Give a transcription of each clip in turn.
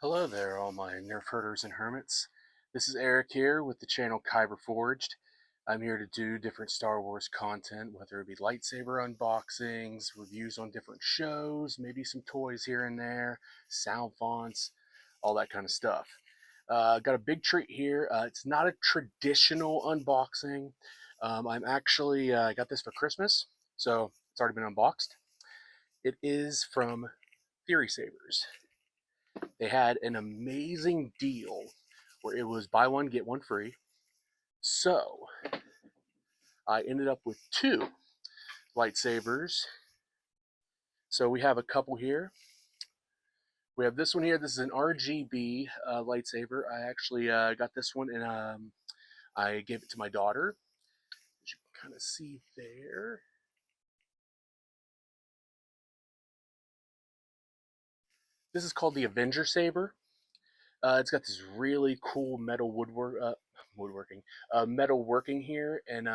Hello there, all my Nerfherders and Hermits. This is Eric here with the channel Kyberphonic. I'm here to do different Star Wars content, whether it be lightsaber unboxings, reviews on different shows, maybe some toys here and there, sound fonts, all that kind of stuff. Got a big treat here. It's not a traditional unboxing. I'm actually got this for Christmas, so it's already been unboxed. It is from Theory Sabers. They had an amazing deal where it was buy one, get one free. So I ended up with two lightsabers. So we have a couple here. We have this one here. This is an RGB lightsaber. I actually got this one and I gave it to my daughter. As you can kind of see there. This is called the Avenger Saber. It's got this really cool metal metal working here, and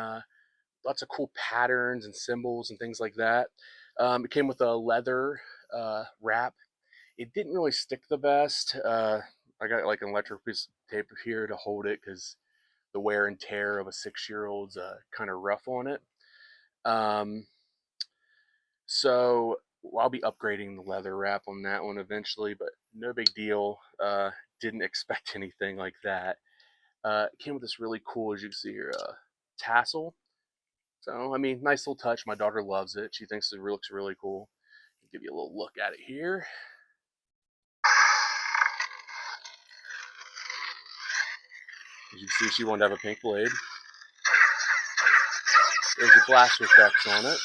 lots of cool patterns and symbols and things like that. It came with a leather wrap. It didn't really stick the best. I got like an electric piece of tape here to hold it because the wear and tear of a 6-year-old's kind of rough on it. So I'll be upgrading the leather wrap on that one eventually, but no big deal. Didn't expect anything like that. It came with this really cool, as you can see here, tassel. So, I mean, nice little touch. My daughter loves it. She thinks it looks really cool. I'll give you a little look at it here. As you can see, she wanted to have a pink blade. There's your blaster effects on it.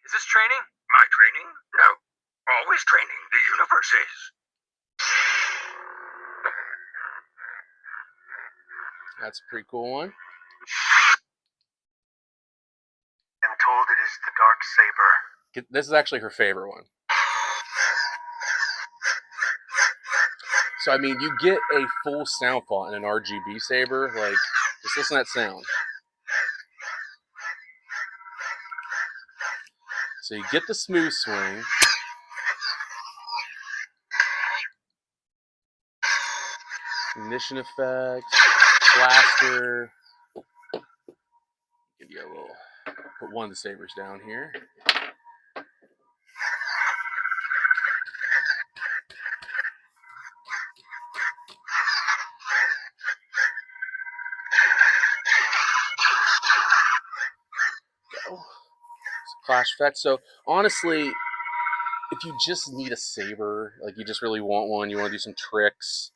Is this training? My training? No. Always training. The universe is. That's a pretty cool one. I'm told it is the dark saber. This is actually her favorite one. So, I mean, you get a full sound font in an RGB saber. Like, just listen to that sound. So you get the smooth swing. Ignition effects, blaster. Give you a little, put one of the sabers down here. Go. Clash effects. So honestly, if you just need a saber, like you just really want one, you want to do some tricks,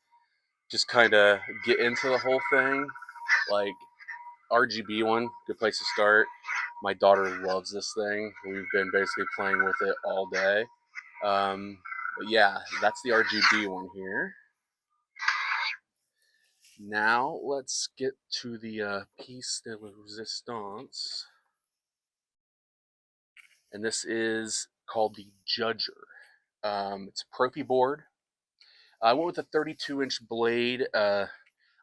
just kind of get into the whole thing, like RGB one, good place to start. My daughter loves this thing. We've been basically playing with it all day. But yeah, that's the RGB one here. Now let's get to the piece de resistance. And this is called the Judger. It's a Proffie board. I went with a 32-inch blade. I'm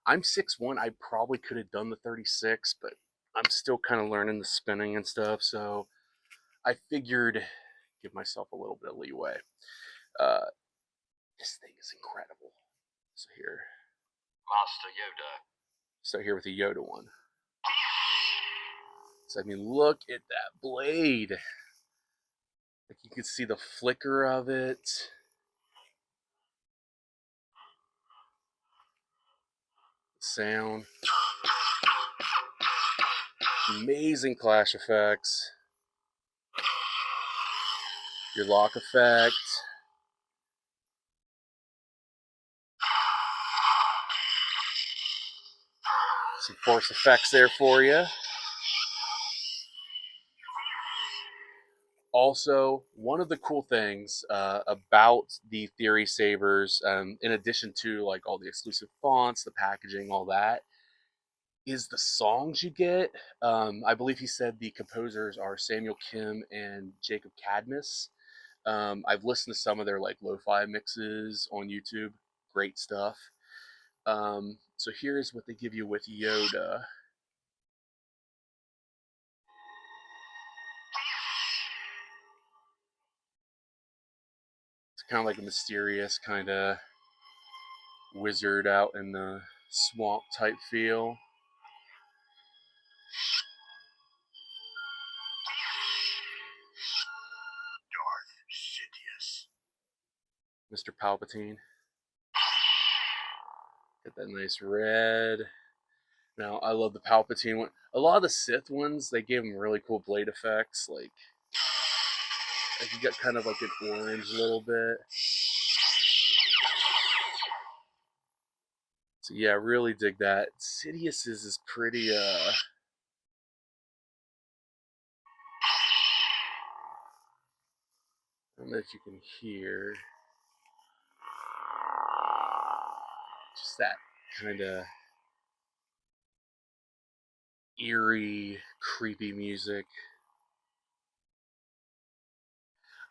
6'1". I probably could have done the 36, but I'm still kind of learning the spinning and stuff, so I figured give myself a little bit of leeway. This thing is incredible. So here, Master Yoda. so here with the Yoda one. So I mean, look at that blade. Like you can see the flicker of it. Sound. Amazing clash effects. Your lock effect. Some force effects there for you. Also, one of the cool things about the Theory Sabers, in addition to like all the exclusive fonts, the packaging, all that, is the songs you get. I believe he said the composers are Samuel Kim and Jacob Cadmus. I've listened to some of their like lo-fi mixes on YouTube. Great stuff. So here's what they give you with Yoda. kind of like a mysterious kind of wizard out in the swamp type feel. Mr. Palpatine. Get that nice red. Now, I love the Palpatine one. A lot of the Sith ones, they gave them really cool blade effects. Like you got kind of like an orange a little bit. So yeah, I really dig that. Sidious's is pretty, I don't know if you can hear. Just that kind of eerie, creepy music.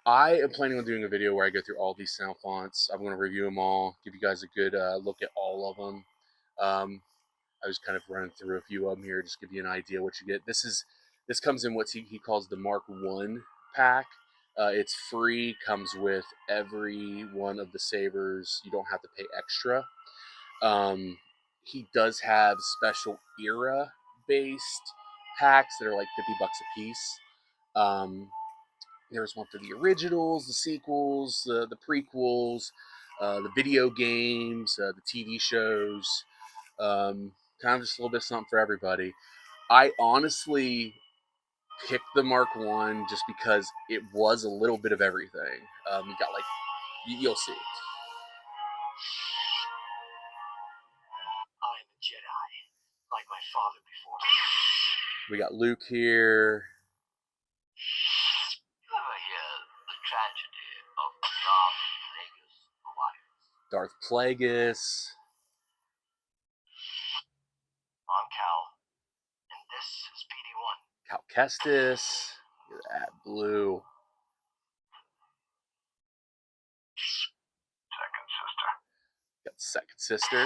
I am planning on doing a video where I go through all these sound fonts. I'm going to review them all, give you guys a good look at all of them. I was kind of running through a few of them here, just give you an idea what you get. This comes in what he calls the Mark 1 pack. It's free, comes with every one of the sabers. You don't have to pay extra. He does have special era-based packs that are like $50 a piece. There's one for the originals, the sequels, the prequels, the video games, the TV shows. Kind of just a little bit of something for everybody. I honestly picked the Mark 1 just because it was a little bit of everything. You got like, you'll see. I'm a Jedi, like my father before me. We got Luke here. You ever hear the tragedy of Darth Plagueis. I'm Cal, and this is PD1. Cal Kestis. Look at that blue. Second sister. Got Second Sister.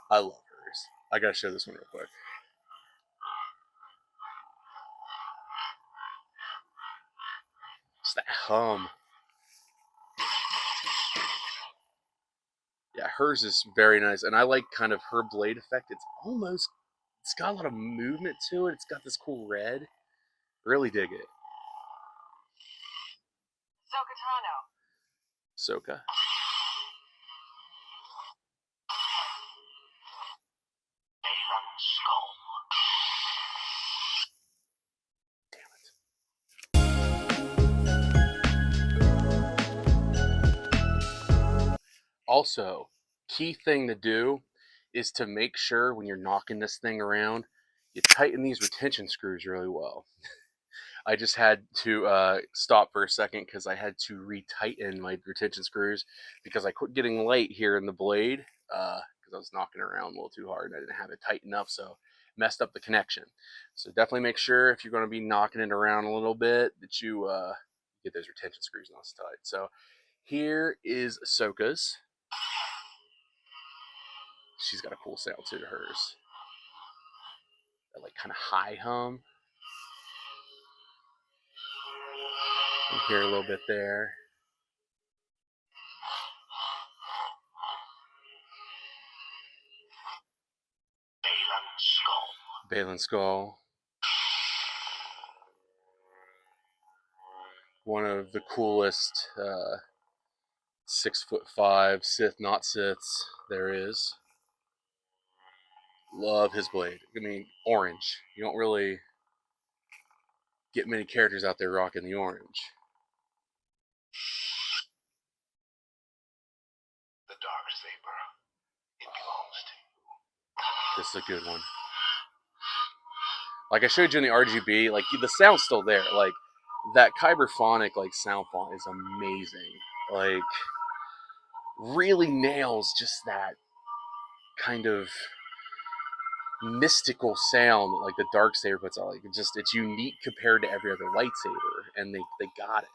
I love hers. I gotta show this one real quick. It's that hum. Yeah, hers is very nice, and I like kind of her blade effect. It's got a lot of movement to it. It's got this cool red. Really dig it. Ahsoka. Also, key thing to do is to make sure when you're knocking this thing around, you tighten these retention screws really well. I just had to stop for a second because I had to retighten my retention screws because I quit getting light here in the blade because I was knocking around a little too hard and I didn't have it tight enough, so messed up the connection. So definitely make sure if you're going to be knocking it around a little bit that you get those retention screws nice tight. So here is Ahsoka's. She's got a cool sound too to hers. That like kind of high hum. You hear a little bit there. Balin Skull. One of the coolest 6'5" Sith, not Siths there is. Love his blade. I mean, orange. You don't really get many characters out there rocking the orange. The dark saber. It belongs to you. This is a good one. Like I showed you in the RGB, like the sound's still there. Like that Kyberphonic like sound font is amazing. Like really nails just that kind of mystical sound that like the dark saber puts out. Like it's unique compared to every other lightsaber, and they got it.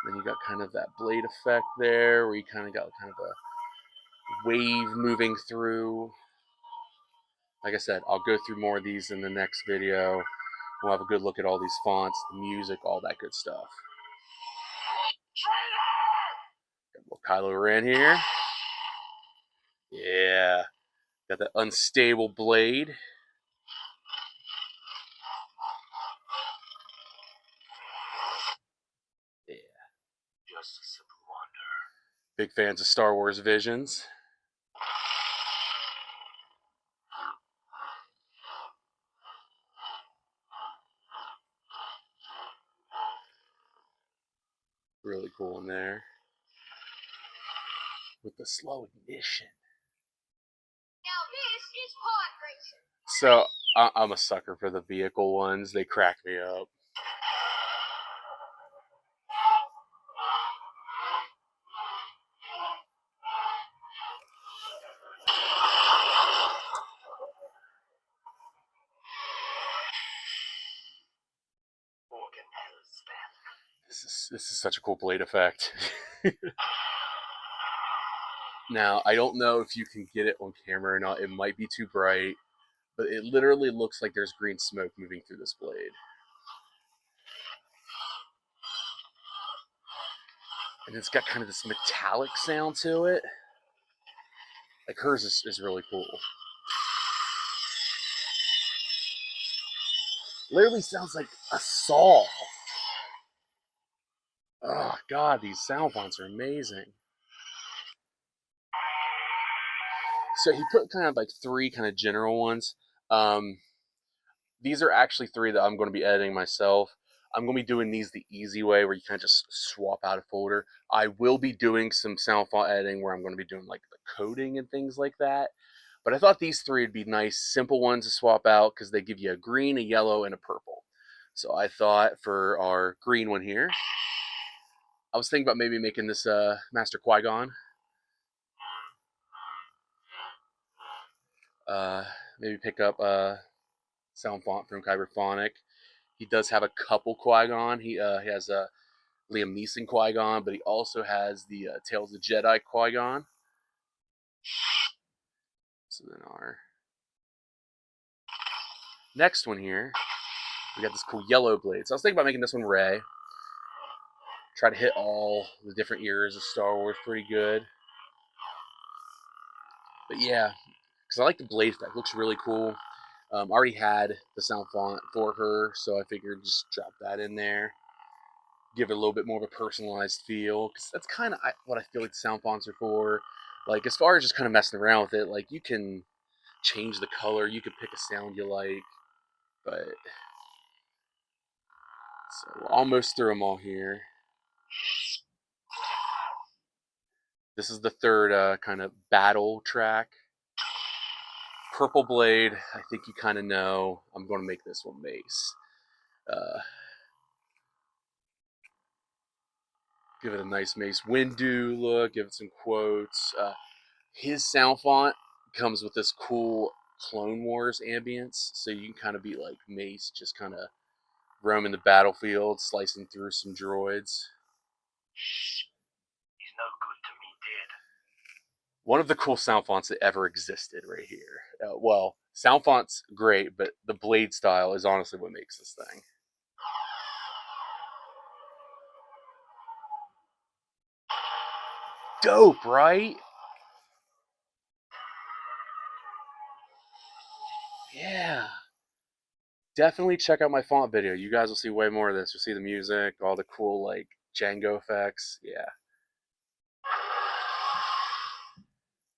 Then you got kind of that blade effect there, where you kind of got kind of a wave moving through. Like I said, I'll go through more of these in the next video We'll have a good look at all these fonts, the music, all that good stuff. Got a little Kylo Ren here. Yeah. Got that unstable blade. Yeah. Just a simple wonder. Big fans of Star Wars Visions. Really cool in there. With the slow ignition. Now this is pod racing. So, I'm a sucker for the vehicle ones. They crack me up. This is such a cool blade effect. Now, I don't know if you can get it on camera or not. It might be too bright, but it literally looks like there's green smoke moving through this blade. And it's got kind of this metallic sound to it. Like hers is really cool. Literally sounds like a saw. Oh god, these sound fonts are amazing. So he put kind of like 3 kind of general ones. These are actually 3 that I'm going to be editing myself. I'm going to be doing these the easy way where you kind of just swap out a folder. I will be doing some sound font editing where I'm going to be doing like the coding and things like that. But I thought these 3 would be nice, simple ones to swap out because they give you a green, a yellow, and a purple. So I thought for our green one here, I was thinking about maybe making this Master Qui-Gon. Maybe pick up sound font from Kyberphonic. He does have a couple Qui-Gon. He has a Liam Neeson Qui-Gon, but he also has the Tales of the Jedi Qui-Gon. So then our next one here, we got this cool yellow blade. So I was thinking about making this one Rey. Try to hit all the different eras of Star Wars pretty good. But yeah, because I like the blade effect. It looks really cool. Already had the sound font for her, so I figured just drop that in there. Give it a little bit more of a personalized feel, because that's kind of what I feel like the sound fonts are for. Like, as far as just kind of messing around with it, like, you can change the color, you could pick a sound you like, but... So, we're almost through them all here. This is the third kind of battle track. Purple blade, I think you kind of know. I'm going to make this one Mace. Give it a nice Mace Windu look, give it some quotes. His sound font comes with this cool Clone Wars ambience, so you can kind of be like Mace, just kind of roaming the battlefield, slicing through some droids. He's no good to me, dead. One of the cool sound fonts that ever existed right here. Well, sound font's great, but the blade style is honestly what makes this thing. Dope, right? Yeah. Definitely check out my font video. You guys will see way more of this. You'll see the music, all the cool like Django effects. Yeah.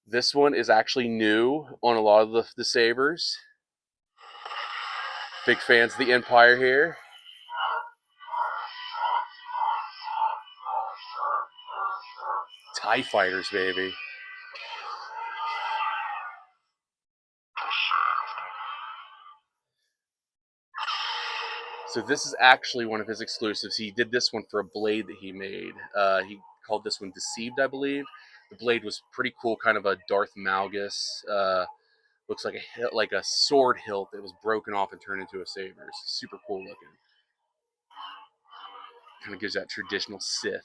This one is actually new on a lot of the Sabers. Big fans of the Empire here. TIE Fighters, baby. So this is actually one of his exclusives. He did this one for a blade that he made. He called this one Deceived, I believe. The blade was pretty cool, kind of a Darth Malgus. Looks like a sword hilt that was broken off and turned into a saber. It's super cool looking. Kind of gives that traditional Sith.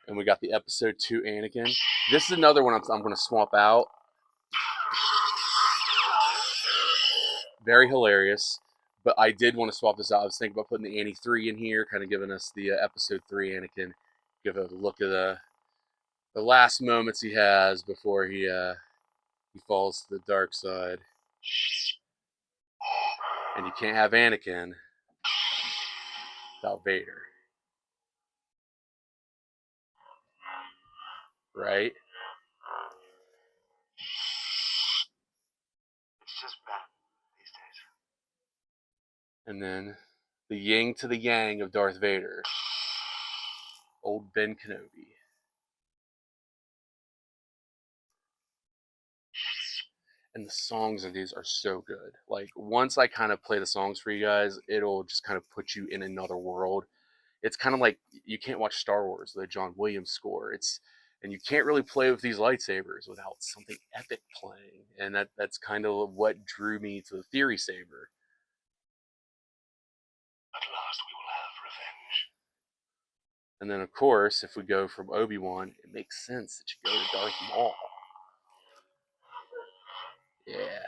And we got the episode 2 Anakin. This is another one I'm going to swap out. Very hilarious. But I did want to swap this out. I was thinking about putting the Annie 3 in here, kind of giving us the episode 3 Anakin. Give a look at the last moments he has before he falls to the dark side. And you can't have Anakin without Vader. Right? It's just bad these days. And then the yin to the yang of Darth Vader. Old Ben Kenobi. And the songs of these are so good. Like, once I kind of play the songs for you guys, it'll just kind of put you in another world. It's kind of like you can't watch Star Wars, the John Williams score. And you can't really play with these lightsabers without something epic playing. And that's kind of what drew me to the Theory Saber. At last we will have revenge. And then, of course, if we go from Obi-Wan, it makes sense that you go to Darth Maul. Yeah.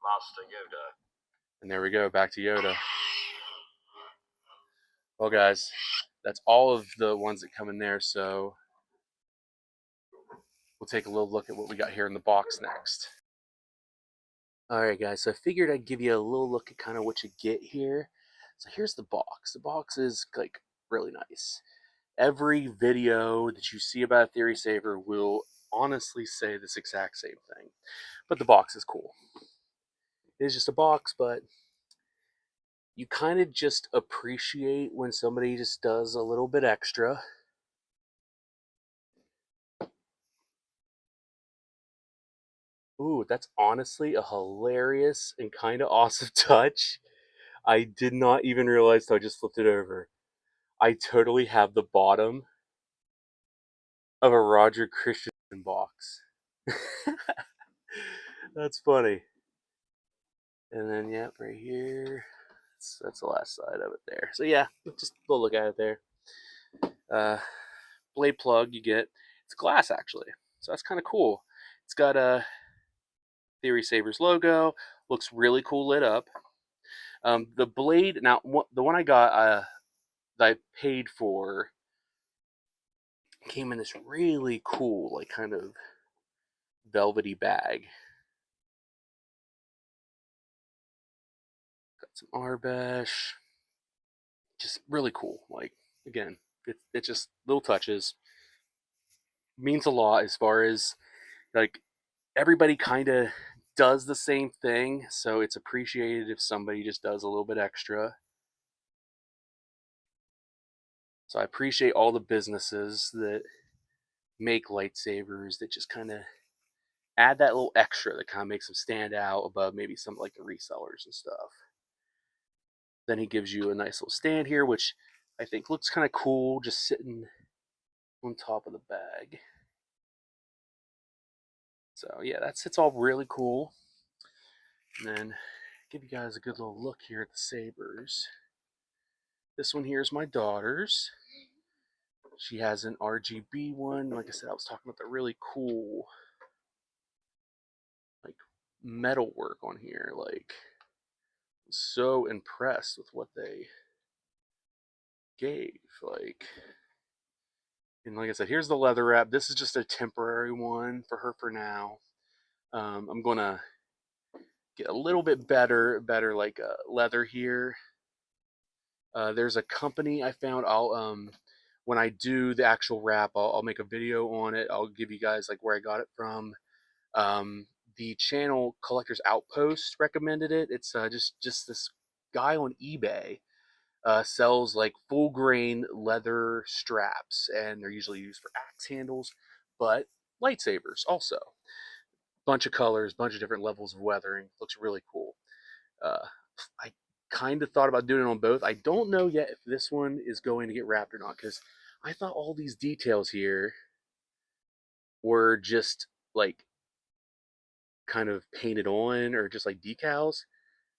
Master Yoda. And there we go, back to Yoda. Well, guys, that's all of the ones that come in there, so we'll take a little look at what we got here in the box next. Alright, guys, so I figured I'd give you a little look at kind of what you get here. So here's the box. The box is, like, really nice. Every video that you see about Theory Saber will honestly say this exact same thing. But the box is cool. It is just a box, but you kind of just appreciate when somebody just does a little bit extra. Ooh, that's honestly a hilarious and kind of awesome touch. I did not even realize till I just flipped it over. I totally have the bottom of a Roger Christensen box. That's funny. And then, yeah, right here. That's the last side of it there. So yeah, just go look at it there. Blade plug you get. It's glass actually, so that's kind of cool. It's got a Theory Sabers logo. Looks really cool lit up. The blade now, the one I got that I paid for came in this really cool, like kind of velvety bag. Got some Arbesh. Just really cool. Like, again, it's just little touches. Means a lot as far as, like, everybody kind of does the same thing, so it's appreciated if somebody just does a little bit extra. So I appreciate all the businesses that make lightsabers that just kind of add that little extra that kind of makes them stand out above maybe some like the resellers and stuff. Then he gives you a nice little stand here, which I think looks kind of cool, just sitting on top of the bag. So yeah, it's all really cool. And then give you guys a good little look here at the sabers. This one here is my daughter's. She has an RGB one. Like I said, I was talking about the really cool, like, metal work on here. Like, so impressed with what they gave. Like, and like I said, here's the leather wrap. This is just a temporary one for her for now. I'm gonna get a little bit better like leather here. There's a company I found. I'll when I do the actual wrap, I'll make a video on it. I'll give you guys like where I got it from. The channel Collector's Outpost recommended it. It's just this guy on eBay sells like full grain leather straps, and they're usually used for axe handles, but lightsabers also. Bunch of colors, bunch of different levels of weathering. Looks really cool. I kind of thought about doing it on both. I don't know yet if this one is going to get wrapped or not, because I thought all these details here were just like kind of painted on or just like decals.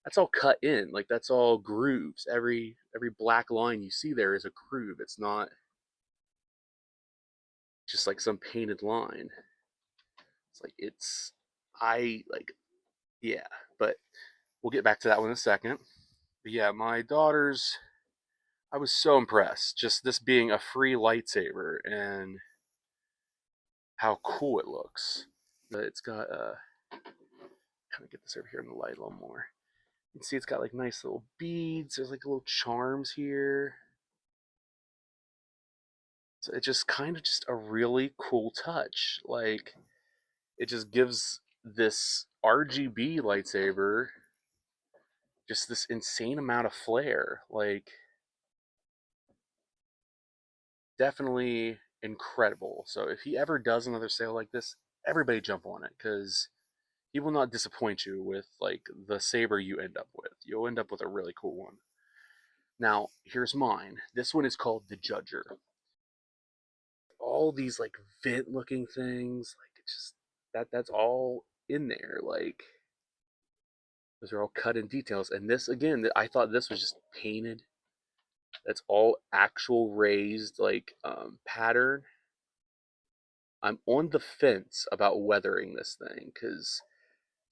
That's all cut in. Like, that's all grooves. Every black line you see there is a groove. It's not just like some painted line. It's like I like Yeah, but we'll get back to that one in a second. But yeah, my daughters, I was so impressed. Just this being a free lightsaber and how cool it looks. But it's got kind of get this over here in the light a little more. You can see it's got like nice little beads. There's like little charms here. So it just kind of just a really cool touch. Like it just gives this RGB lightsaber just this insane amount of flair. Like definitely incredible. So if he ever does another sale like this, everybody jump on it because he will not disappoint you with like the saber you end up with. You'll end up with a really cool one. Now, here's mine. This one is called the Judger. All these like vent looking things, like it's just that's all in there. Like those are all cut in details. And this again, I thought this was just painted. That's all actual raised like pattern. I'm on the fence about weathering this thing because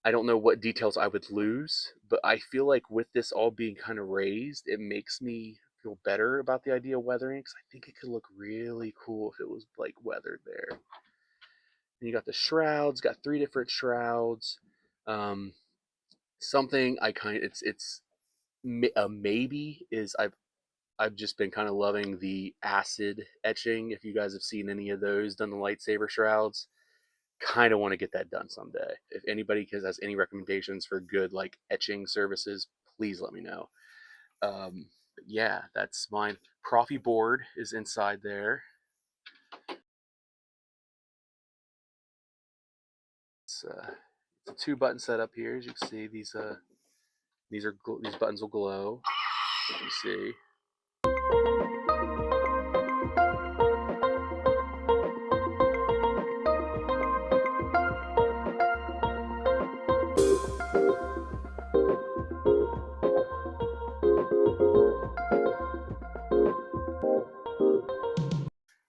I don't know what details I would lose, but I feel like with this all being kind of raised, it makes me feel better about the idea of weathering because I think it could look really cool if it was like weathered there. And you got the shrouds, got 3 different shrouds. Something I kind of it's a maybe is I've just been kind of loving the acid etching. If you guys have seen any of those done the lightsaber shrouds, kind of want to get that done someday. If anybody has any recommendations for good like etching services, please let me know. Yeah, that's mine. Proffie board is inside there. It's a 2-button setup here. As you can see, these buttons will glow. You see.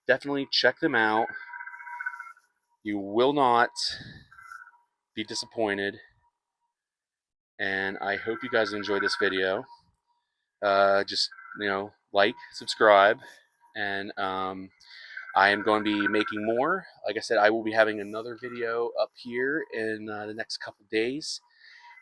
Definitely check them out. You will not be disappointed. And I hope you guys enjoyed this video. Just, like, subscribe, and I am going to be making more. Like I said, I will be having another video up here in the next couple days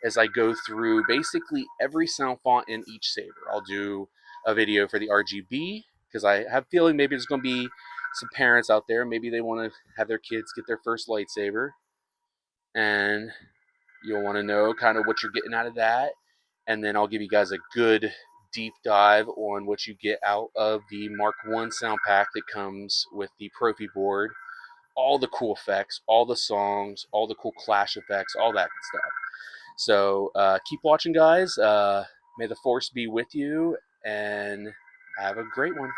as I go through basically every sound font in each saber. I'll do a video for the RGB because I have a feeling maybe there's going to be some parents out there. Maybe they want to have their kids get their first lightsaber, and you'll want to know kind of what you're getting out of that. And then I'll give you guys a good deep dive on what you get out of the Mark 1 sound pack that comes with the Proffie board. All the cool effects, all the songs, all the cool clash effects, all that good stuff. So keep watching, guys. May the Force be with you, and have a great one.